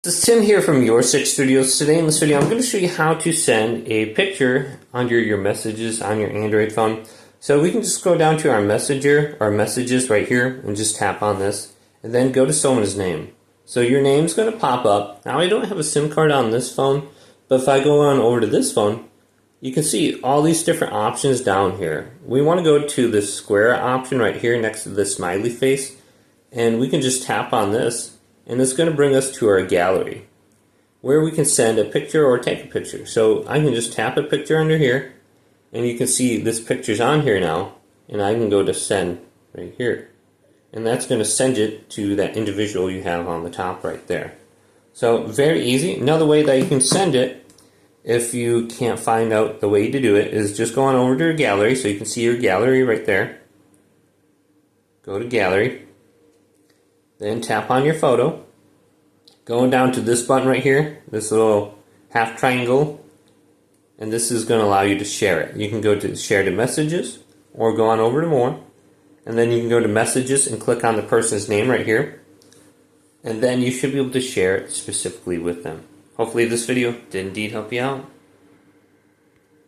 This is Tim here from Your Six Studios. Today in this video I'm going to show you how to send a picture under your messages on your Android phone. So we can just go down to our messenger, our messages right here, and just tap on this and then go to someone's name. So your name's going to pop up. Now I don't have a SIM card on this phone, but if I go on over to this phone, you can see all these different options down here. We want to go to the square option right here next to the smiley face, and we can just tap on this. And it's going to bring us to our gallery where we can send a picture or take a picture. So I can just tap a picture under here and you can see this picture's on here now, and I can go to send right here, and that's going to send it to that individual you have on the top right there. So very easy. Another way that you can send it, if you can't find out the way to do it, is just go on over to your gallery. So you can see your gallery right there. Go to gallery. Then tap on your photo, going down to this button right here, this little half triangle, and this is going to allow you to share it. You can go to share to messages or go on over to more, and then you can go to messages and click on the person's name right here, and then you should be able to share it specifically with them. Hopefully this video did indeed help you out.